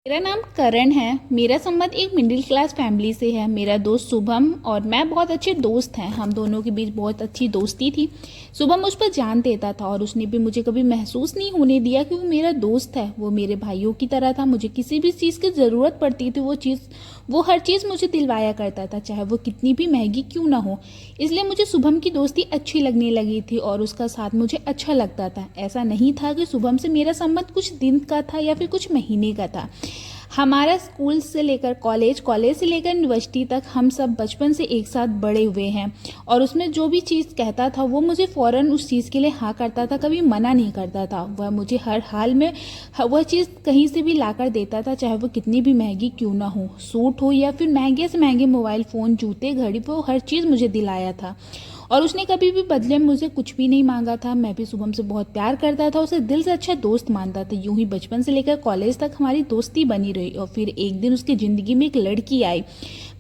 मेरा नाम करण है। मेरा संबंध एक मिडिल क्लास फैमिली से है। मेरा दोस्त शुभम और मैं बहुत अच्छे दोस्त हैं। हम दोनों के बीच बहुत अच्छी दोस्ती थी। शुभम मुझ पर जान देता था और उसने भी मुझे कभी महसूस नहीं होने दिया कि वो मेरा दोस्त है। वो मेरे भाइयों की तरह था। मुझे किसी भी चीज़ की ज़रूरत पड़ती थी वो हर चीज़ मुझे दिलवाया करता था, चाहे वो कितनी भी महंगी क्यों ना हो। इसलिए मुझे शुभम की दोस्ती अच्छी लगने लगी थी और उसका साथ मुझे अच्छा लगता था। ऐसा नहीं था कि शुभम से मेरा संबंध कुछ दिन का था या फिर कुछ महीने का था। हमारा स्कूल से लेकर कॉलेज से लेकर यूनिवर्सिटी तक हम सब बचपन से एक साथ बड़े हुए हैं और उसमें जो भी चीज़ कहता था वो मुझे फ़ौरन उस चीज़ के लिए हाँ करता था, कभी मना नहीं करता था। वह मुझे हर हाल में वह चीज़ कहीं से भी लाकर देता था, चाहे वो कितनी भी महंगी क्यों ना हो, सूट हो या फिर महंगे से महंगे मोबाइल फ़ोन, जूते, घड़ी, वो हर चीज़ मुझे दिलाया था। और उसने कभी भी बदले में मुझे कुछ भी नहीं मांगा था। मैं भी शुभम से बहुत प्यार करता था, उसे दिल से अच्छा दोस्त मानता था। यूं ही बचपन से लेकर कॉलेज तक हमारी दोस्ती बनी रही और फिर एक दिन उसकी ज़िंदगी में एक लड़की आई।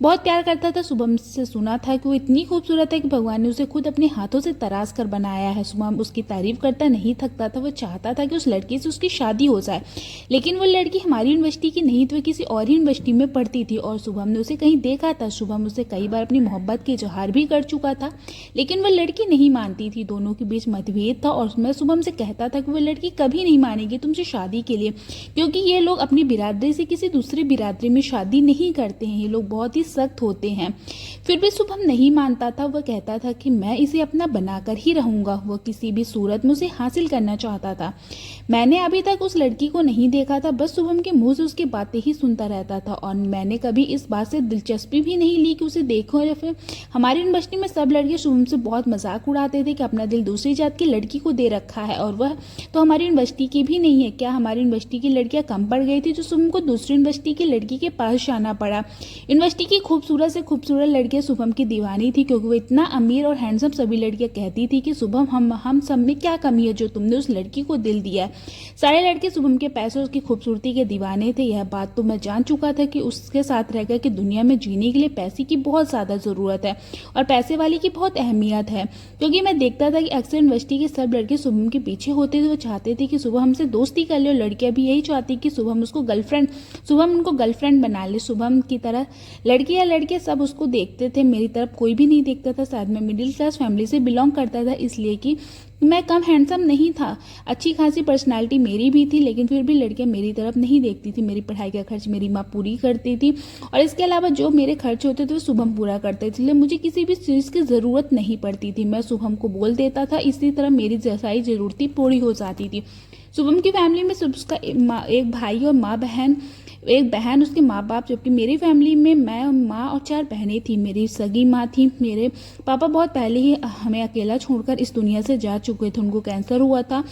बहुत प्यार करता था। शुभम से सुना था कि वो इतनी खूबसूरत है कि भगवान ने उसे खुद अपने हाथों से तराश कर बनाया है। शुभम उसकी तारीफ करता नहीं थकता था। वो चाहता था कि उस लड़की से उसकी शादी हो जाए, लेकिन वो लड़की हमारी यूनिवर्सिटी की नहीं, तो वो किसी और यूनिवर्सिटी में पढ़ती थी और शुभम ने उसे कहीं देखा था। शुभम उसे कई बार अपनी मोहब्बत के इजहार भी कर चुका था, लेकिन वह लड़की नहीं मानती थी। दोनों के बीच मतभेद था और मैं शुभम से कहता था कि वह लड़की कभी नहीं मानेगी तुमसे शादी के लिए, क्योंकि ये लोग अपनी बिरादरी से किसी दूसरी बिरादरी में शादी नहीं करते हैं। ये लोग बहुत ही सख्त होते हैं। फिर भी शुभम नहीं मानता था। वह कहता था कि मैं इसे अपना बनाकर ही रहूंगा। वह किसी भी सूरत में उसे हासिल करना चाहता था। मैंने अभी तक उस लड़की को नहीं देखा था, बस शुभम के मुंह से उसकी बातें ही सुनता रहता था और मैंने कभी इस बात से दिलचस्पी भी नहीं ली कि उसे देखो। या फिर हमारी यूनिवर्सिटी में सब लड़के शुभम से बहुत मजाक उड़ाते थे कि अपना दिल दूसरी जात की लड़की को दे रखा है, और वह तो हमारी यूनिवर्सिटी की भी नहीं है। क्या हमारी यूनिवर्सिटी की लड़कियां कम पड़ गई थी जो शुभम को दूसरी यूनिवर्सिटी की लड़की के पास जाना पड़ा। यूनिवर्सिटी की खूबसूरत से खूबसूरत लड़कियां शुभम की दीवानी थी, क्योंकि वो इतना अमीर और हैंडसम। सभी लड़कियां कहती थी कि शुभम हम सब में क्या कमी है जो तुमने उस लड़की को दिल दिया। सारे लड़के शुभम के पैसे और उसकी खूबसूरती के दीवाने थे। यह बात तो मैं जान चुका था कि उसके साथ रहकर कि दुनिया में जीने के लिए पैसे की बहुत ज़्यादा ज़रूरत है और पैसे वाले की बहुत अहमियत है, क्योंकि मैं देखता था कि अक्सर यूनिवर्सिटी के सब लड़के शुभम के पीछे होते थे। वो चाहते थे कि शुभम हमसे दोस्ती कर ले और लड़कियां भी यही चाहती कि शुभम उनको गर्लफ्रेंड बना ले। शुभम की तरह लड़के सब उसको देखते थे, मेरी तरफ कोई भी नहीं देखता था। शायद मैं मिडिल क्लास फैमिली से बिलोंग करता था, इसलिए कि मैं कम हैंडसम नहीं था। अच्छी खासी पर्सनालिटी मेरी भी थी, लेकिन फिर भी लड़कियां मेरी तरफ नहीं देखती थी। मेरी पढ़ाई का खर्च मेरी माँ पूरी करती थी और इसके अलावा जो मेरे खर्च होते थे वो शुभम पूरा करते थे, इसलिए मुझे किसी भी चीज़ की ज़रूरत नहीं पड़ती थी। मैं शुभम को बोल देता था, इसी तरह मेरी सारी ज़रूरतें पूरी हो जाती थी। शुभम की फैमिली में सिर्फ उसका एक भाई और एक बहन उसके माँ बाप, जबकि मेरी फैमिली में मैं माँ और 4 बहनें थी। मेरी सगी माँ थी। मेरे पापा बहुत पहले ही हमें अकेला छोड़कर इस दुनिया से जा चुके थे। उनको कैंसर हुआ था।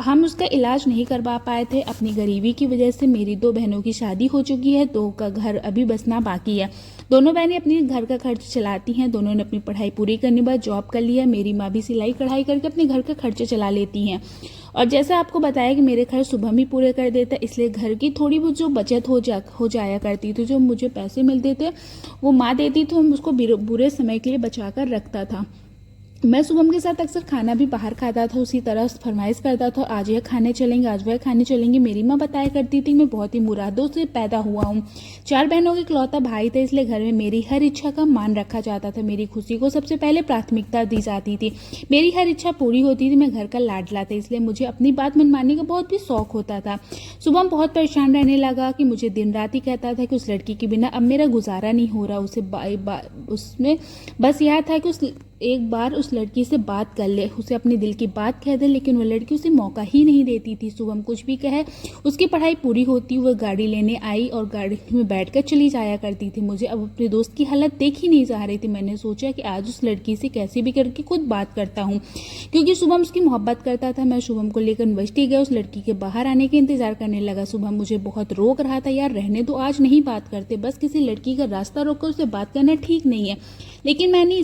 हम उसका इलाज नहीं करवा पाए थे। अपनी गरीबी की वजह से मेरी 2 बहनों की शादी हो चुकी है, 2 का घर अभी बसना बाकी है। दोनों बहनें अपने घर का खर्च चलाती हैं। दोनों ने अपनी पढ़ाई पूरी करने के बाद जॉब कर लिया। मेरी माँ भी सिलाई कढ़ाई करके अपने घर का खर्च चला लेती हैं। और जैसे आपको बताया कि मेरे खर्च शुभम ही पूरे कर देता, इसलिए घर की थोड़ी बहुत जो बचत हो जाया करती थी, जो मुझे पैसे मिलते थे वो माँ देती थी। उसको बुरे समय के लिए बचा कर रखता था। मैं शुभम के साथ अक्सर खाना भी बाहर खाता था। उसी तरह फरमाइश करता था, आज यह खाने चलेंगे, आज वह खाने चलेंगे। मेरी माँ बताया करती थी मैं बहुत ही मुरादों से पैदा हुआ हूँ। 4 बहनों के इकलौता भाई थे, इसलिए घर में मेरी हर इच्छा का मान रखा जाता था। मेरी खुशी को सबसे पहले प्राथमिकता दी जाती थी। मेरी हर इच्छा पूरी होती थी। मैं घर का लाडला था, इसलिए मुझे अपनी बात मनवाने का बहुत भी शौक होता था। शुभम बहुत परेशान रहने लगा कि मुझे दिन रात ही कहता था कि उस लड़की के बिना अब मेरा गुजारा नहीं हो रहा। उसमें बस यह था कि एक बार उस लड़की से बात कर ले, उसे अपने दिल की बात कह दे, लेकिन वह लड़की उसे मौका ही नहीं देती थी। शुभम कुछ भी कहे, उसकी पढ़ाई पूरी होती, वह गाड़ी लेने आई और गाड़ी में बैठकर चली जाया करती थी। मुझे अब अपने दोस्त की हालत देख ही नहीं जा रही थी। मैंने सोचा कि आज उस लड़की से कैसे भी करके खुद बात करता हूँ, क्योंकि शुभम उसकी मोहब्बत करता था। मैं शुभम को लेकर यूनिवर्सिटी गया। उस लड़की के बाहर आने के इंतजार करने लगा। शुभम मुझे बहुत रोक रहा था, यार रहने दो, आज नहीं बात करते। बस किसी लड़की का रास्ता रोककर उससे बात करना ठीक नहीं है। लेकिन मैंने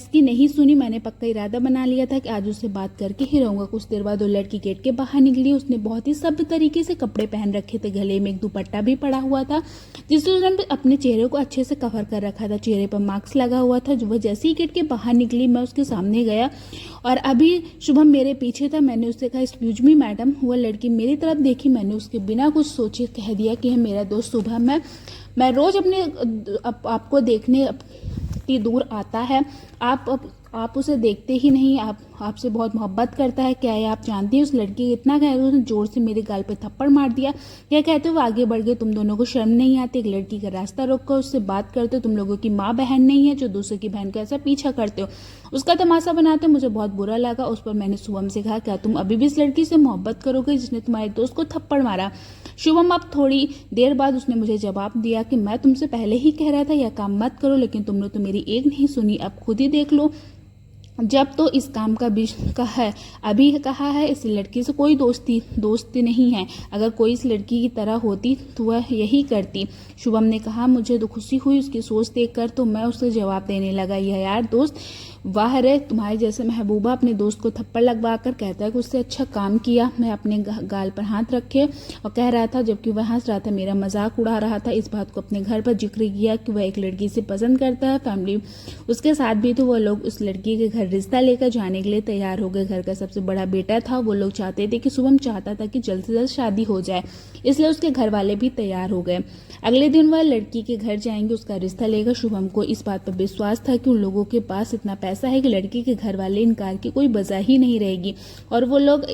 उसकी नहीं सुनी। मैंने पक्का इरादा बना लिया था कि आज उससे बात करके ही रहूंगा। कुछ देर बाद वो लड़की गेट के बाहर निकली। उसने बहुत ही सभ्य तरीके से कपड़े पहन रखे थे, गले में एक दुपट्टा भी पड़ा हुआ था जिससे उसने अपने चेहरे को अच्छे से कवर कर रखा था, चेहरे पर मास्क लगा हुआ था। वह जैसे ही गेट के बाहर निकली, मैं उसके सामने गया और अभी शुभम मेरे पीछे था। मैंने उससे कहा, एक्सक्यूज मी मैडम। वह लड़की मेरी तरफ देखी। मैंने उसके बिना कुछ सोचे कह दिया कि है मेरा दोस्त शुभम है। मैं रोज अपने आपको देखने इतनी दूर आता है, आप उसे देखते ही नहीं, आपसे बहुत मोहब्बत करता है। क्या है आप जानती हैं उस लड़की को इतना कह, उसने जोर से मेरे गाल पे थप्पड़ मार दिया। क्या कहते हो आगे बढ़ गए, तुम दोनों को शर्म नहीं आती? एक लड़की का रास्ता रोक कर उससे बात करते हो, तुम लोगों की माँ बहन नहीं है जो दूसरे की बहन का ऐसा पीछा करते हो। उसका तमाशा बनाते हो। मुझे बहुत बुरा लगा। उस पर मैंने शुभम से कहा, क्या तुम अभी भी इस लड़की से मोहब्बत करोगे जिसने तुम्हारे दोस्त को थप्पड़ मारा? शुभम अब थोड़ी देर बाद उसने मुझे जवाब दिया कि मैं तुमसे पहले ही कह रहा था यह काम मत करो, लेकिन तुमने तो मेरी एक नहीं सुनी। अब खुद ही देख लो, जब तो इस काम का बीच का है। अभी कहा है इस लड़की से कोई दोस्ती नहीं है। अगर कोई इस लड़की की तरह होती तो वह यही करती। शुभम ने कहा। मुझे तो खुशी हुई उसकी सोच देखकर, तो मैं उससे जवाब देने लगा, यह यार दोस्त वाह रे, तुम्हारे जैसे महबूबा अपने दोस्त को थप्पड़ लगवा कर कहता है कि उससे अच्छा काम किया। मैं अपने गाल पर हाथ रखे और कह रहा था जबकि वह हंस रहा था, मेरा मजाक उड़ा रहा था। इस बात को अपने घर पर जिक्र किया कि वह एक लड़की से पसंद करता है, फैमिली उसके साथ भी। तो वह लोग उस लड़की के घर रिश्ता लेकर जाने के लिए तैयार हो गए। घर का सबसे बड़ा बेटा था। वो लोग चाहते थे कि शुभम चाहता था कि जल्द से जल्द शादी हो जाए, इसलिए उसके घर वाले भी तैयार हो गए। अगले दिन वह लड़की के घर जाएंगे उसका रिश्ता लेकर। शुभम को इस बात पर विश्वास था कि उन लोगों के पास इतना पैसा है कि लड़की के घर वाले इनकार की कोई वजह ही नहीं रहेगी और वो लोग,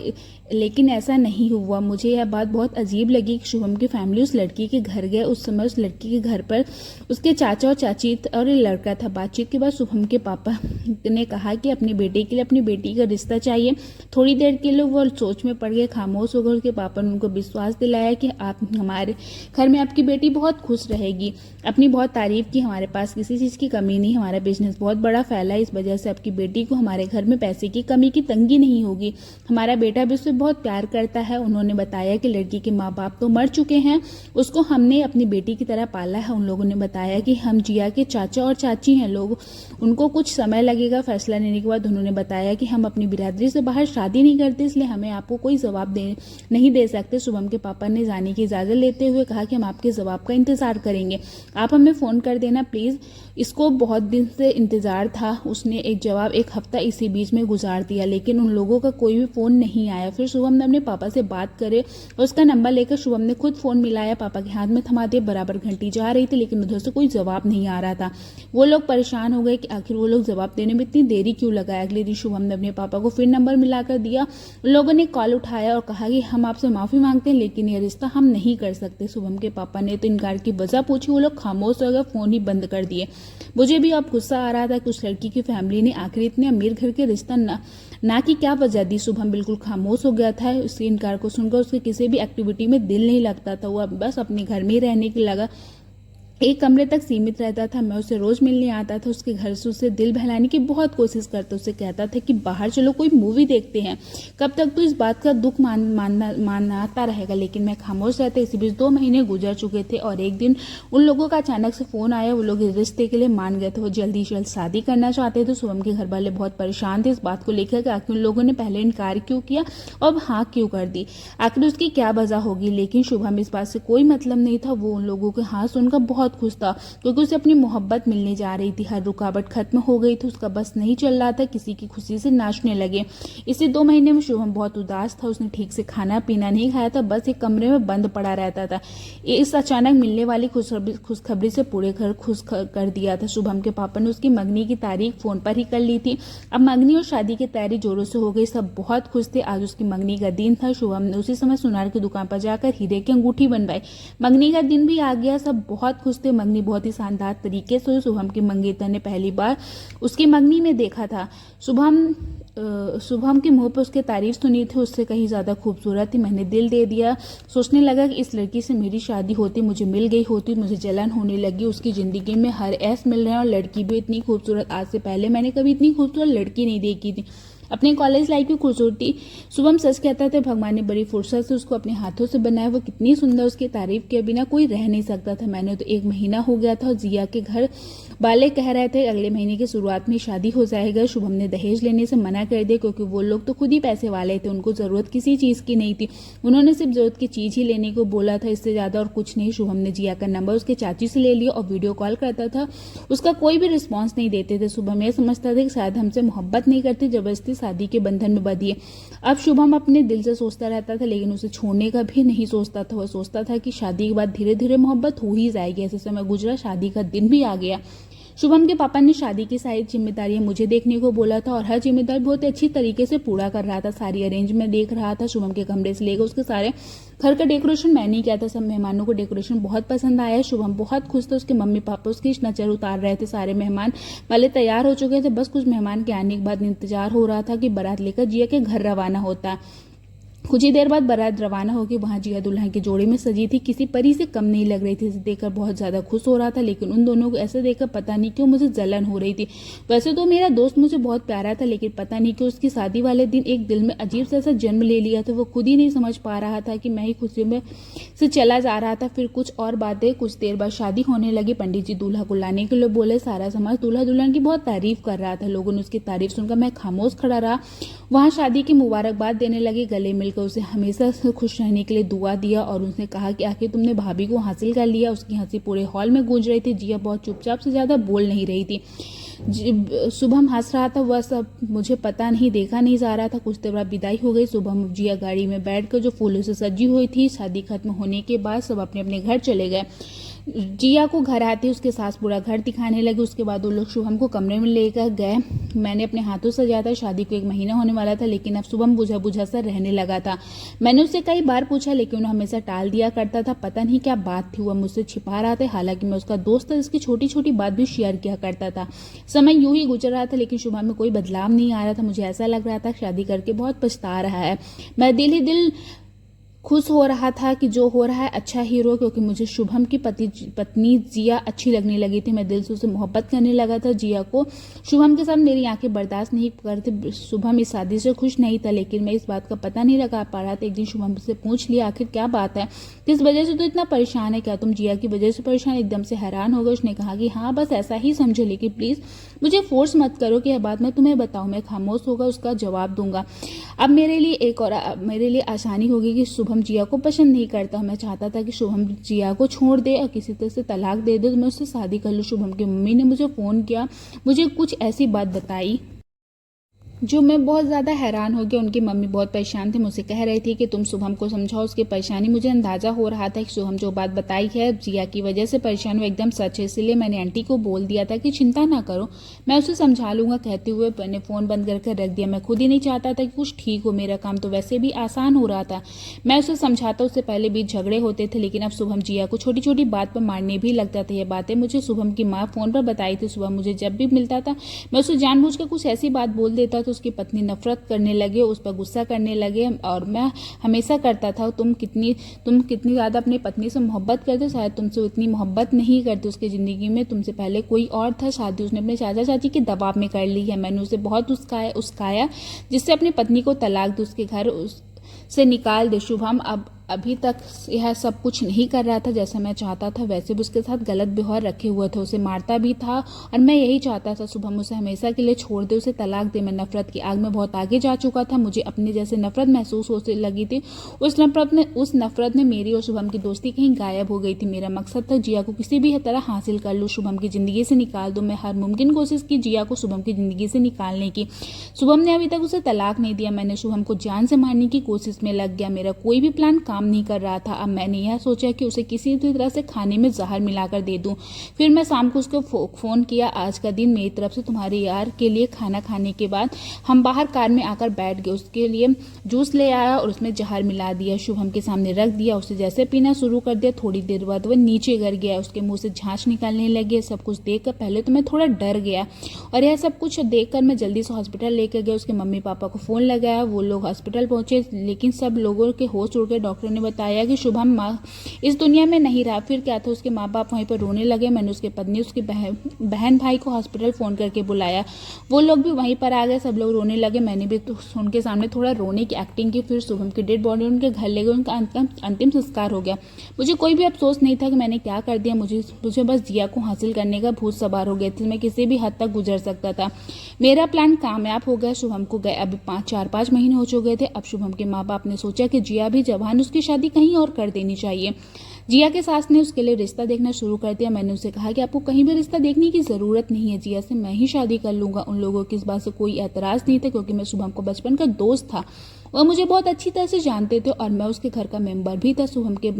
लेकिन ऐसा नहीं हुआ। मुझे यह बात बहुत अजीब लगी कि शुभम की फैमिली उस लड़की के घर गए। उस समय उस लड़की के घर पर उसके चाचा और चाची और एक लड़का था। बातचीत के बाद शुभम के पापा ने कहा कि अपने बेटे के लिए अपनी बेटी का रिश्ता चाहिए। थोड़ी देर के लिए वो सोच में पड़ गए, खामोश हो गए। उसके पापा ने उनको विश्वास दिलाया कि आप हमारे घर में आपकी बेटी बहुत खुश रहेगी। अपनी बहुत तारीफ की, हमारे पास किसी चीज़ की कमी नहीं, हमारा बिजनेस बहुत बड़ा फैला है, इस वजह से आपकी बेटी को हमारे घर में पैसे की कमी की तंगी नहीं होगी। हमारा बेटा भी उससे बहुत प्यार करता है। उन्होंने बताया कि लड़की के माँ बाप तो मर चुके हैं, उसको हमने अपनी बेटी की तरह पाला है। उन लोगों ने बताया कि हम जिया के चाचा और चाची हैं, लोग उनको कुछ समय लगेगा फैसला लेने के बाद। उन्होंने बताया कि हम अपनी बिरादरी से बाहर शादी नहीं करते, इसलिए हमें आपको कोई जवाब नहीं दे सकते। शुभम के पापा ने जाने की इजाजत लेते हुए कहा कि हम आपके जवाब का इंतजार करेंगे, आप हमें फोन कर देना प्लीज। इसको बहुत दिन से इंतजार था। उसने एक जवाब एक हफ्ता इसी बीच में गुजार दिया, लेकिन उन लोगों का कोई भी फोन नहीं आया। फिर शुभम ने अपने पापा से बात करे और उसका नंबर लेकर शुभम ने खुद फोन मिलाया। पापा के हाथ में थमा दिए। बराबर घंटी जा रही थी, लेकिन उधर से कोई जवाब नहीं आ रहा था। वो लोग परेशान हो गए कि आखिर वो लोग जवाब देने में इतनी देरी क्यों लगाया। अगले दिन शुभम ने अपने पापा को फिर नंबर मिलाकर दिया। उन लोगों ने कॉल उठाया और कहा कि हम आपसे माफी मांगते हैं, लेकिन यह रिश्ता हम नहीं कर सकते। शुभम के पापा ने तो इनकार की वजह पूछी। वो लोग खामोश हो गए, फोन ही बंद कर दिए। मुझे भी अब गुस्सा आ रहा था कि उस लड़की की फैमिली ने आखिर इतने अमीर घर के रिश्ता ना कि क्या वजह दी। शुभम बिल्कुल खामोश हो गया था। उसके इनकार को सुनकर उसके किसी भी एक्टिविटी में दिल नहीं लगता था। वो बस अपने घर में ही रहने के लगा, एक कमरे तक सीमित रहता था। मैं उसे रोज मिलने आता था, उसके घर से उसे दिल बहलाने की बहुत कोशिश करता। उसे कहता था कि बाहर चलो कोई मूवी देखते हैं। कब तक तो इस बात का दुख मानता रहेगा, लेकिन मैं खामोश रहता। इसी बीच 2 महीने गुजर चुके थे और एक दिन उन लोगों का अचानक से फोन आया। वो लोग इस रिश्ते के लिए मान गए थे। वो जल्दी से जल्द शादी करना चाहते थे। शुभम के घर वाले बहुत परेशान थे इस बात को लेकर कि आखिर उन लोगों ने पहले इनकार क्यों किया और हाँ क्यों कर दी, आखिर उसकी क्या वजह होगी। लेकिन शुभम इस बात से कोई मतलब नहीं था। वो उन लोगों के हाँ सुनकर बहुत खुश था, क्योंकि उसे अपनी मोहब्बत मिलने जा रही थी। हर रुकावट खत्म हो गई थी। उसका बस नहीं चल रहा था, किसी की खुशी से नाचने लगे। इसी 2 महीने में शुभम बहुत उदास था। उसने ठीक से खाना पीना नहीं खाया था, बस एक कमरे में बंद पड़ा रहता था। इस अचानक मिलने वाली खुशखबरी से पूरे घर खुश कर दिया था। शुभम के पापा ने उसकी मंगनी की तारीख फोन पर ही कर ली थी। अब मंगनी और शादी की तैयारी जोरों से हो गई। सब बहुत खुश थे। आज उसकी मंगनी का दिन था। शुभम ने उसी समय सुनार की दुकान पर जाकर हीरे की अंगूठी बनवाई। मंगनी का दिन भी आ गया। सब बहुत खुश थे। मंगनी बहुत ही शानदार तरीके से शुभम की मंगेतर ने पहली बार उसकी मंगनी में देखा था। शुभम के मुंह पर उसकी तारीफ सुनी थी, उससे कहीं ज्यादा खूबसूरत थी। मैंने दिल दे दिया। सोचने लगा कि इस लड़की से मेरी शादी होती, मुझे मिल गई होती। मुझे जलन होने लगी। उसकी जिंदगी में हर ऐश मिल रहे हैं और लड़की भी इतनी खूबसूरत। आज से पहले मैंने कभी इतनी खूबसूरत लड़की नहीं देखी थी। अपने कॉलेज लाइफ की खूबसूरती शुभम सच कहता था। भगवान ने बड़ी फुर्सत से उसको अपने हाथों से बनाया, वो कितनी सुंदर, उसकी तारीफ के बिना कोई रह नहीं सकता था। मैंने तो 1 महीना हो गया था और जिया के घर वाले कह रहे थे अगले महीने की शुरुआत में शादी हो जाएगा। शुभम ने दहेज लेने से मना कर दिया क्योंकि वो लोग तो खुद ही पैसे वाले थे, उनको जरूरत किसी चीज की नहीं थी। उन्होंने सिर्फ जरूरत की चीज ही लेने को बोला था, इससे ज्यादा और कुछ नहीं। शुभम ने जिया का नंबर उसके चाची से ले लिया और वीडियो कॉल करता था, उसका कोई भी रिस्पॉन्स नहीं देते थे। शुभम यह समझता था कि शायद हमसे मोहब्बत नहीं करते, जबरदस्ती शादी के बंधन में बंधिए। अब शुभम अपने दिल से सोचता रहता था लेकिन उसे छोड़ने का भी नहीं सोचता था। वह सोचता था कि शादी के बाद धीरे धीरे मोहब्बत हो ही जाएगी। ऐसे समय गुजरा, शादी का दिन भी आ गया। शुभम के पापा ने शादी की सारी जिम्मेदारियां मुझे देखने को बोला था और हर जिम्मेदारी बहुत अच्छी तरीके से पूरा कर रहा था। सारी अरेंजमेंट देख रहा था। शुभम के कमरे से लेकर उसके सारे घर का डेकोरेशन मैंने ही किया था। सब मेहमानों को डेकोरेशन बहुत पसंद आया। शुभम बहुत खुश था। उसके मम्मी पापा उसकी नजर उतार रहे थे। सारे मेहमान पहले तैयार हो चुके थे, बस कुछ मेहमान के आने के बाद इंतजार हो रहा था कि बारात लेकर जिया के घर रवाना होता। कुछ ही देर बाद बारात रवाना होगी। वहां जिया दुल्हन के जोड़े में सजी थी, किसी परी से कम नहीं लग रही थी। इसे देखकर बहुत ज्यादा खुश हो रहा था, लेकिन उन दोनों को ऐसे देखकर पता नहीं क्यों मुझे जलन हो रही थी। वैसे तो मेरा दोस्त मुझे बहुत प्यारा था, लेकिन पता नहीं क्यों उसकी शादी वाले दिन एक दिल में अजीब सा जन्म ले लिया था। वो खुद ही नहीं समझ पा रहा था कि मैं ही खुशी में से चला जा रहा था। फिर कुछ और बातें। कुछ देर बाद शादी होने लगी। पंडित जी दूल्हा को लाने के लिए बोले। सारा समाज दूल्हा दुल्हन की बहुत तारीफ कर रहा था। लोगों ने उसकी तारीफ सुनकर मैं खामोश खड़ा रहा। वहां शादी की मुबारकबाद देने लगे। गले मिलकर उसे हमेशा खुश रहने के लिए दुआ दिया और उसने कहा कि आखिर तुमने भाभी को हासिल कर लिया। उसकी हंसी पूरे हॉल में गूंज रही थी। जिया बहुत चुपचाप से ज्यादा बोल नहीं रही थी। शुभम हंस रहा था। वह सब मुझे पता नहीं, देखा नहीं जा रहा था। कुछ देर बाद विदाई हो गई। शुभम जिया गाड़ी में बैठकर जो फूलों से सजी हुई थी। शादी खत्म होने के बाद सब अपने अपने घर चले गए। जिया को घर आती उसके सास पूरा घर दिखाने लगे। उसके बाद वो लोग शुभम को कमरे में लेकर गए। मैंने अपने हाथों से सजाया था। शादी को 1 महीना होने वाला था, लेकिन अब शुभम बुझा बुझा सा रहने लगा था। मैंने उससे कई बार पूछा, लेकिन वो हमेशा टाल दिया करता था। पता नहीं क्या बात थी, वह मुझसे छिपा रहा था। हालांकि मैं उसका दोस्त था, जिसकी छोटी छोटी बात भी शेयर किया करता था। समय यूं ही गुजर रहा था, लेकिन शुभम में कोई बदलाव नहीं आ रहा था। मुझे ऐसा लग रहा था शादी करके बहुत पछता रहा है। मैं दिल ही दिल खुश हो रहा था कि जो हो रहा है अच्छा ही हो, क्योंकि मुझे शुभम की पत्नी जिया अच्छी लगने लगी थी। मैं दिल से उसे मोहब्बत करने लगा था। जिया को शुभम के साथ मेरी आंखें बर्दाश्त नहीं करती। शुभम इस शादी से खुश नहीं था, लेकिन मैं इस बात का पता नहीं लगा पा रहा था। एक दिन शुभम से पूछ लिया, आखिर क्या बात है, किस वजह से तो इतना परेशान है, क्या तुम जिया की वजह से परेशान? एकदम से हैरान हो गए। उसने कहा कि हाँ बस ऐसा ही समझो, लेकिन प्लीज मुझे फोर्स मत करो कि यह बात मैं तुम्हें बताऊं। मैं खामोश होगा उसका जवाब दूंगा। अब मेरे लिए आसानी होगी कि शुभम जिया को पसंद नहीं करता। मैं चाहता था कि शुभम जिया को छोड़ दे और किसी तरह से तलाक दे दे, तो मैं उससे शादी कर लूं। शुभम की मम्मी ने मुझे फोन किया, मुझे कुछ ऐसी बात बताई जो मैं बहुत ज़्यादा हैरान हो गया। उनकी मम्मी बहुत परेशान थे, मुझसे कह रही थी कि तुम शुभम को समझाओ उसकी परेशानी। मुझे अंदाजा हो रहा था कि शुभम जो बात बताई है जिया की वजह से परेशान वो एकदम सच है। इसलिए मैंने आंटी को बोल दिया था कि चिंता ना करो, मैं उसे समझा लूंगा। कहते हुए मैंने फ़ोन बंद करके रख दिया। मैं खुद ही नहीं चाहता था कि कुछ ठीक हो। मेरा काम तो वैसे भी आसान हो रहा था। मैं उसे समझाता, उससे पहले भी झगड़े होते थे, लेकिन अब शुभम जिया को छोटी छोटी बात पर मारने भी लगता था। ये बातें मुझे शुभम की माँ फ़ोन पर बताई थी। सुबह मुझे जब भी मिलता था मैं उसे जानबूझकर कुछ ऐसी बात बोल देता तो उसकी पत्नी नफरत करने लगे, उस पर गुस्सा करने लगे। और मैं हमेशा करता था, तुम कितनी ज्यादा अपनी पत्नी से मोहब्बत करते, शायद तुमसे उतनी मोहब्बत नहीं करते। उसकी जिंदगी में तुमसे पहले कोई और था। शादी उसने अपने चाचा चाची के दबाव में कर ली है। मैंने उसे बहुत उस्काया जिससे अपनी पत्नी को तलाक दे, उसके घर से निकाल दे। शुभम अभी तक यह सब कुछ नहीं कर रहा था जैसा मैं चाहता था। वैसे भी उसके साथ गलत व्यवहार रखे हुए थे, उसे मारता भी था और मैं यही चाहता था शुभम उसे हमेशा के लिए छोड़ दे, उसे तलाक दे। मैं नफरत की आग में बहुत आगे जा चुका था। मुझे अपने जैसे नफरत महसूस होने लगी थी। उस नफरत में मेरी और शुभम की दोस्ती कहीं गायब हो गई थी। मेरा मकसद था जिया को किसी भी तरह हासिल कर लूँ, शुभम की जिंदगी से निकाल दूं। मैं हर मुमकिन कोशिश की जिया को शुभम की जिंदगी से निकालने की। शुभम ने अभी तक उसे तलाक नहीं दिया। मैंने शुभम को जान से मारने की कोशिश में लग गया। मेरा कोई भी प्लान काम नहीं कर रहा था। अब मैंने यह सोचा कि उसे किसी भी तरह से खाने में जहर मिलाकर दे दूं। फिर मैं शाम को उसको फोन किया, आज का दिन मेरी तरफ से तुम्हारे यार के लिए। खाना खाने के बाद हम बाहर कार में आकर बैठ गए। उसके लिए जूस ले आया और उसमें जहर मिला दिया, शुभम के सामने रख दिया। उसे जैसे पीना शुरू कर दिया, थोड़ी देर बाद वह नीचे गिर गया। उसके मुंह से झांच निकलने लगे। सब कुछ देखकर पहले तो मैं थोड़ा डर गया और यह सब कुछ देखकर मैं जल्दी से हॉस्पिटल लेकर गया। उसके मम्मी पापा को फोन लगाया, वो लोग हॉस्पिटल पहुंचे, लेकिन सब लोगों के होश उड़ गए। डॉक्टर डॉक्टर ने बताया कि शुभम इस दुनिया में नहीं रहा। फिर क्या था, उसके माँ बाप वहीं पर रोने लगे। मैंने उसकी पत्नी, उसके बहन भाई को हॉस्पिटल फ़ोन करके बुलाया, वो लोग भी वहीं पर आ गए, सब लोग रोने लगे। मैंने भी तो उनके सामने थोड़ा रोने की एक्टिंग की। फिर शुभम की डेड बॉडी उनके घर ले गए, उनका अंतिम संस्कार हो गया। मुझे कोई भी अफसोस नहीं था कि मैंने क्या कर दिया। मुझे बस जिया को हासिल करने का भूत सवार हो गया था। मैं किसी भी हद तक गुजर सकता था। मेरा प्लान कामयाब हो गया। शुभम को गए अभी 4-5 महीने हो चुके थे। अब शुभम के माँ बाप ने सोचा कि जिया भी जवान, उसकी शादी कहीं और कर देनी चाहिए। जिया के सास ने उसके लिए रिश्ता देखना शुरू कर दिया। मैंने उसे कहा कि आपको कहीं भी रिश्ता देखने की ज़रूरत नहीं है, जिया से मैं ही शादी कर लूँगा। उन लोगों की इस बात से कोई एतराज़ नहीं था, क्योंकि मैं शुभम को बचपन का दोस्त था। वह मुझे बहुत अच्छी तरह से जानते थे और मैं उसके घर का मेंबर भी था। शुभम के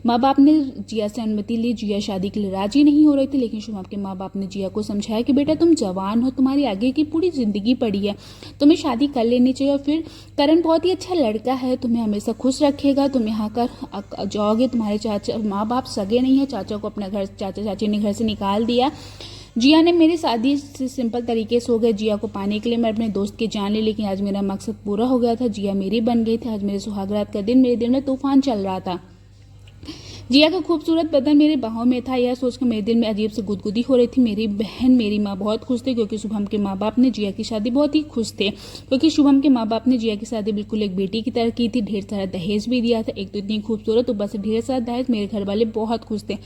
माँ बाप ने जिया से अनुमति ली। जिया शादी के लिए राजी नहीं हो रही थी, लेकिन शुभम के माँ बाप ने जिया को समझाया कि बेटा तुम जवान हो, तुम्हारी आगे की पूरी ज़िंदगी पड़ी है, तुम्हें शादी कर लेनी चाहिए। और फिर करण बहुत ही अच्छा लड़का है, तुम्हें हमेशा खुश रखेगा, तुम यहाँ कर जाओगे। तुम्हारे चाचा माँ बाप सगे नहीं है, चाचा को अपना घर, चाचा चाची ने घर से निकाल दिया। जिया ने मेरी शादी से सिंपल तरीके से हो गई। जिया को पाने के लिए मैं अपने दोस्त की जान ली, लेकिन आज मेरा मकसद पूरा हो गया था। जिया मेरी बन गई थी। आज मेरे सुहागरात का दिन, मेरे दिल में तूफान चल रहा था। जिया का खूबसूरत बदन मेरी बाहों में था। यह सोचकर मेरे दिल में अजीब से गुदगुदी हो रही थी। मेरी बहन, मेरी माँ बहुत खुश थे, क्योंकि शुभम के माँ बाप ने जिया की शादी बहुत ही खुश थे, क्योंकि शुभम के माँ बाप ने जिया की शादी बिल्कुल एक बेटी की तरह की थी। ढेर सारा दहेज भी दिया था। एक तो इतनी खूबसूरत, ऊपर से ढेर सारा दहेज। मेरे घर वाले बहुत खुश थे।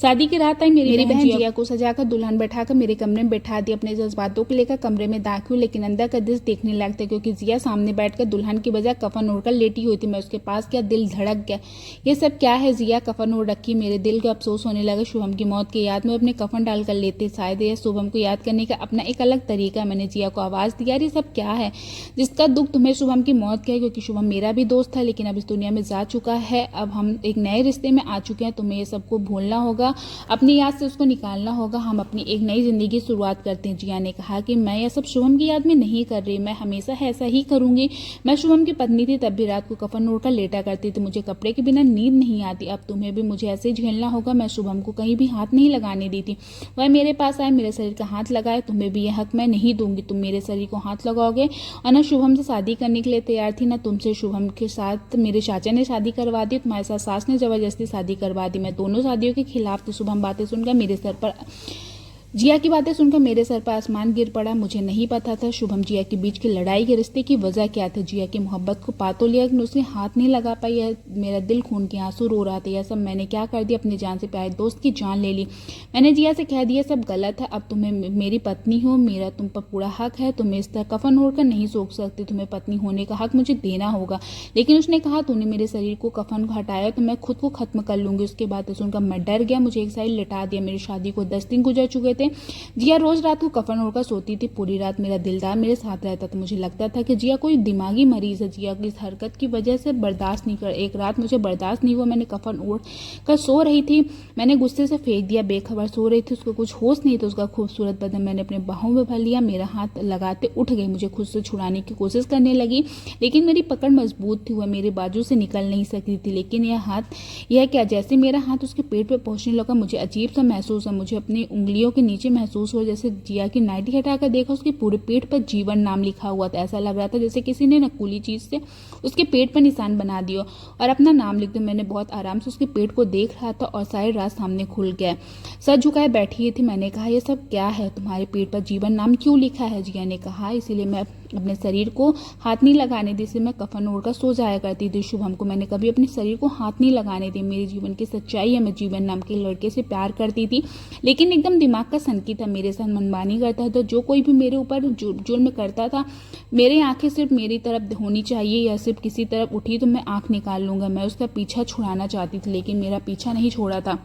शादी की रात आई। मेरी बहन जिया को सजाकर दुल्हन बैठाकर मेरे कमरे में बैठा दिया। अपने जज्बातों को लेकर कमरे में दाखिल हुई, लेकिन अंदर का दृश्य देखने लायक था, क्योंकि जिया सामने बैठकर दुल्हन की बजाय कफन ओढ़कर लेटी हुई थी। मैं उसके पास गया, दिल धड़क गया। ये सब क्या है? जिया कफन ओढ़ रखी। मेरे दिल को अफसोस होने लगा। शुभम की मौत की याद में अपने कफन डालकर लेते। शायद यह शुभम को याद करने का अपना एक अलग तरीका। मैंने जिया को आवाज दिया, ये सब क्या है? जिसका दुख तुम्हें शुभम की मौत का है, क्योंकि शुभम मेरा भी दोस्त था, लेकिन अब इस दुनिया में जा चुका है। अब हम एक नए रिश्ते में आ चुके हैं। तुम्हें ये सबको भूलना होगा, अपनी याद से उसको निकालना होगा। हम अपनी एक नई जिंदगी की शुरुआत करते हैं। जिया ने कहा कि मैं यह सब शुभम की याद में नहीं कर रही, मैं हमेशा ऐसा ही करूंगी। मैं शुभम की पत्नी थी, तब भी रात को कफन ओढ़कर लेटा करती थी। मुझे कपड़े के बिना नींद नहीं आती। अब तुम्हें भी मुझे ऐसे ही झेलना होगा। मैं शुभम को कहीं भी हाथ नहीं लगाने दी थी। वह मेरे पास आए, मेरे शरीर का हाथ लगाए। तुम्हें भी यह हक मैं नहीं दूंगी। तुम मेरे शरीर को हाथ लगाओगे। और न शुभम से शादी करने के लिए तैयार थी, न तुमसे। शुभम के साथ मेरे चाचा ने शादी करवा दी, तुम्हारे साथ सास ने जबरदस्ती शादी करवा दी। मैं दोनों शादियों के खिलाफ थी। शुभम बातें सुनकर मेरे सर पर जिया की बातें सुनकर मेरे सर पर आसमान गिर पड़ा। मुझे नहीं पता था शुभम जिया के बीच की लड़ाई के रिश्ते की वजह क्या था। जिया की मोहब्बत को पा तो लिया, लेकिन उसने हाथ नहीं लगा पाई। मेरा दिल खून के आंसू रो रहा था। यह सब मैंने क्या कर दिया? अपनी जान से प्यारे दोस्त की जान ले ली। मैंने जिया से कह दिया सब गलत है। अब तुम्हें मेरी पत्नी हो, मेरा तुम पर पूरा हक है। तुम्हें इस तरह कफन ओढ़कर नहीं सो सकती। तुम्हें पत्नी होने का हक मुझे देना होगा। लेकिन उसने कहा तूने मेरे शरीर को कफन को हटाया तो मैं खुद को खत्म कर लूंगी। उसके बाद सुनकर मैं डर गया। मुझे एक साइड लिटा दिया। मेरी शादी को 10 दिन गुजर चुके थे। जिया रोज रात को कफन ओढ़कर सोती थी। पूरी रात मेरा दिलदार मेरे साथ रहता था। मुझे लगता था कि जिया कोई दिमागी मरीज है। जिया की इस हरकत की वजह से बर्दाश्त नहीं कर एक रात मुझे बर्दाश्त नहीं हुआ। मैंने कफन ओढ़ कर सो रही थी। मैंने गुस्से से फेंक दिया। बेखबर सो रही थी, उसको कुछ होश नहीं था। उसका खूबसूरत बदन मैंने अपने बाहों में भर लिया। मेरा हाथ लगाते उठ गई। मुझे खुद से छुड़ाने की कोशिश करने लगी, लेकिन मेरी पकड़ मजबूत थी। वह मेरे बाजू से निकल नहीं सकती थी। लेकिन यह क्या, जैसे मेरा हाथ उसके पेट पे पहुंचने लगा मुझे अजीब सा महसूस हुआ। मुझे अपनी उंगलियों के नीचे महसूस हुआ जैसे जिया की नाइटी हटाकर देखा, उसके पूरे पेट पर जीवन नाम लिखा हुआ था। ऐसा लग रहा था जैसे किसी ने नकुली चीज से उसके पेट पर निशान बना दिया और अपना नाम लिख दिया। मैंने बहुत आराम से उसके पेट को देख रहा था और सारे राज सामने खुल गया। सर झुकाए बैठी थी। मैंने कहा यह सब क्या है? तुम्हारे पेट पर जीवन नाम क्यों लिखा है? जिया ने कहा इसीलिए मैं अपने शरीर को हाथ नहीं लगाने दी। मैं कफन ओढ़कर सो जाया करती थी। शुभम को मैंने कभी अपने शरीर को हाथ नहीं लगाने दी। मेरे जीवन की सच्चाई है, मैं जीवन नाम के लड़के से प्यार करती थी, लेकिन एकदम दिमाग का सनकी था। मेरे साथ मनमानी करता था। जो कोई भी मेरे ऊपर जुल्म करता था, मेरी आंखें सिर्फ मेरी तरफ होनी चाहिए या सिर्फ किसी तरफ उठी तो मैं आंख निकाल लूंगा। मैं उसका पीछा छुड़ाना चाहती थी, लेकिन मेरा पीछा नहीं छोड़ा था।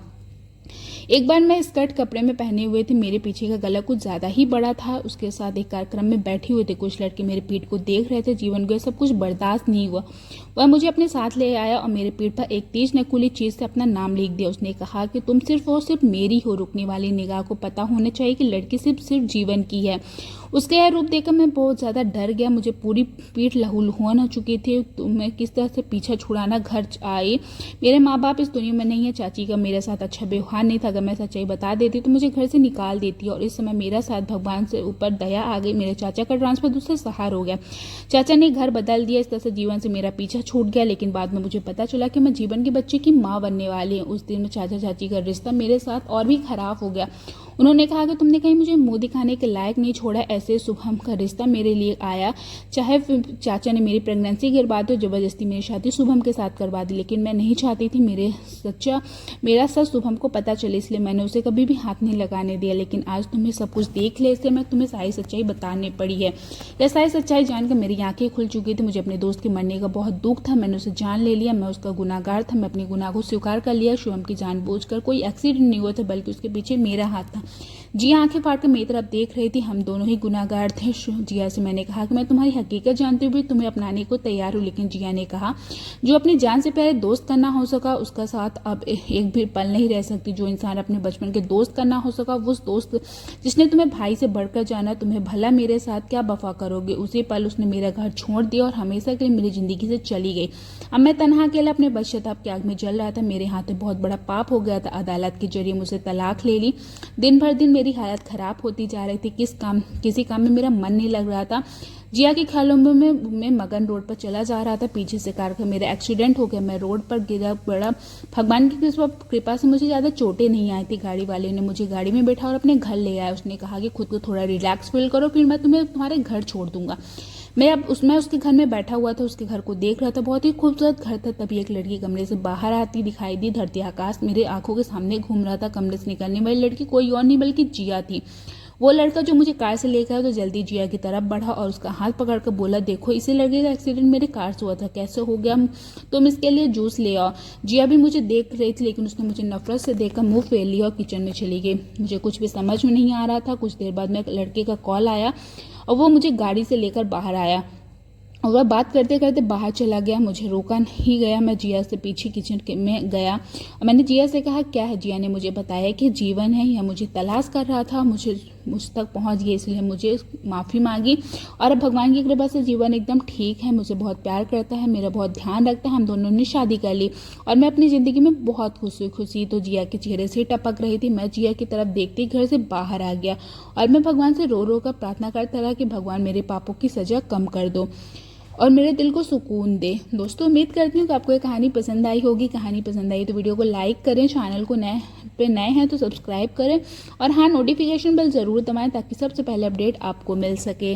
एक बार मैं स्कर्ट कपड़े में पहने हुए थे। मेरे पीछे का गला कुछ ज्यादा ही बड़ा था। उसके साथ एक कार्यक्रम में बैठे हुए थे। कुछ लड़के मेरे पीठ को देख रहे थे। जीवन को यह सब कुछ बर्दाश्त नहीं हुआ। वह मुझे अपने साथ ले आया और मेरे पीठ पर एक तेज नकुली चीज से अपना नाम लिख दिया। उसने कहा कि तुम सिर्फ और सिर्फ मेरी हो। रुकने वाली निगाह को पता होना चाहिए कि लड़की सिर्फ जीवन की है। उसका यह रूप देखकर मैं बहुत ज्यादा डर गया। मुझे पूरी पीठ लहूलुहान हो चुकी थी। तो मैं किस तरह से पीछा छुड़ाना घर आए। मेरे माँ बाप इस दुनिया में नहीं है। चाची का मेरे साथ अच्छा व्यवहार नहीं था। अगर मैं सच्चाई बता देती तो मुझे घर से निकाल देती और इस समय मेरा साथ भगवान से ऊपर दया आ गई। मेरे चाचा का ट्रांसफर दूसरे शहर हो गया, चाचा ने घर बदल दिया। इस तरह से जीवन से मेरा पीछा छूट गया। लेकिन बाद में मुझे पता चला कि मैं जीवन के बच्चे की माँ बनने वाली हूँ। उस दिन में चाचा चाची का रिश्ता मेरे साथ और भी खराब हो गया। उन्होंने कहा कि तुमने कहीं मुझे मुंह दिखाने के लायक नहीं छोड़ा। ऐसे शुभम का रिश्ता मेरे लिए आया। चाहे चाचा ने मेरी प्रेगनेंसी गिरवा दी और जबरदस्ती मेरी शादी शुभम के साथ करवा दी, लेकिन मैं नहीं चाहती थी मेरा सच शुभम को पता चले, इसलिए मैंने उसे कभी भी हाथ नहीं लगाने दिया। लेकिन आज तुम्हें सब कुछ देख ले, इसलिए मैं तुम्हें सारी सच्चाई बतानी पड़ी है। यह सारी सच्चाई जानकर मेरी आंखें खुल चुकी थी। मुझे अपने दोस्त के मरने का बहुत दुख था। मैंने उसे जान ले लिया, मैं उसका गुनाहगार था। मैं अपने गुनाह को स्वीकार कर लिया। शुभम की जानबूझकर कोई एक्सीडेंट नहीं हुआ था, बल्कि उसके पीछे मेरा हाथ था। जिया आंखें फाड़ कर मेरी तरफ देख रही थी। हम दोनों ही गुनाहगार थे। जिया से मैंने कहा कि मैं तुम्हारी हकीकत जानते हुए तुम्हें अपनाने को तैयार हूँ। लेकिन जिया ने कहा, जो अपनी जान से प्यारे दोस्त करना हो सका उसका साथ अब एक भी पल नहीं रह सकती। जो इंसान अपने बचपन के दोस्त करना हो सका, वो दोस्त जिसने तुम्हें भाई से बढ़कर जाना, तुम्हें भला मेरे साथ क्या वफा करोगे। उसी पल उसने मेरा घर छोड़ दिया और हमेशा के लिए मेरी जिंदगी से चली गई। अब मैं तन्हा अकेला अपने पश्चाताप की आग में जल रहा था। मेरे हाथ में बहुत बड़ा पाप हो गया था। अदालत के जरिए मुझसे तलाक ले ली। दिन भर दिन मेरी हालत खराब होती जा रही थी। किसी काम में मेरा मन नहीं लग रहा था। जिया के ख्यालों में मैं मगन रोड पर चला जा रहा था। पीछे से कार का मेरा एक्सीडेंट हो गया। मैं रोड पर गिरा पड़ा। भगवान की कृपा से मुझे ज़्यादा चोटें नहीं आई थी। गाड़ी वाले ने मुझे गाड़ी में बैठा और अपने घर ले आया। उसने कहा कि खुद को थोड़ा रिलैक्स फील करो, फिर मैं तुम्हें तुम्हारे घर छोड़ दूंगा। मैं उसके घर में बैठा हुआ था, उसके घर को देख रहा था। बहुत ही खूबसूरत घर था। तभी एक लड़की कमरे से बाहर आती दिखाई दी। धरती आकाश मेरे आंखों के सामने घूम रहा था। कमरे से निकलने वाली लड़की कोई और नहीं बल्कि जिया थी। वो लड़का जो मुझे कार से लेकर आया तो जल्दी जिया की तरफ बढ़ा और उसका हाथ पकड़कर बोला, देखो इसी लड़के का एक्सीडेंट मेरे कार से हुआ था, कैसे हो गया, तुम इसके लिए जूस ले आओ। जिया भी मुझे देख रही थी, लेकिन उसने मुझे नफरत से देखकर मुंह फेर लिया और किचन में चली गई। मुझे कुछ भी समझ में नहीं आ रहा था। कुछ देर बाद में एक लड़के का कॉल आया और वो मुझे गाड़ी से लेकर बाहर आया और वह बात करते करते बाहर चला गया। मुझे रोका नहीं गया। मैं जिया से पीछे किचन में गया और मैंने जिया से कहा, क्या है। जिया ने मुझे बताया कि जीवन है, यह मुझे तलाश कर रहा था, मुझ तक पहुंच गई, इसलिए मुझे माफ़ी मांगी। और अब भगवान की कृपा से जीवन एकदम ठीक है, मुझे बहुत प्यार करता है, मेरा बहुत ध्यान रखता है। हम दोनों ने शादी कर ली और मैं अपनी ज़िंदगी में बहुत खुशी तो जिया के चेहरे से टपक रही थी। मैं जिया की तरफ देखते घर से बाहर आ गया और मैं भगवान से रो रो कर प्रार्थना करता रहा कि भगवान मेरे पापों की सज़ा कम कर दो और मेरे दिल को सुकून दे। दोस्तों, उम्मीद करती हूँ कि आपको ये कहानी पसंद आई होगी। कहानी पसंद आई तो वीडियो को लाइक करें, चैनल को नए हैं तो सब्सक्राइब करें और हाँ, नोटिफिकेशन बेल ज़रूर दबाएं ताकि सबसे पहले अपडेट आपको मिल सके।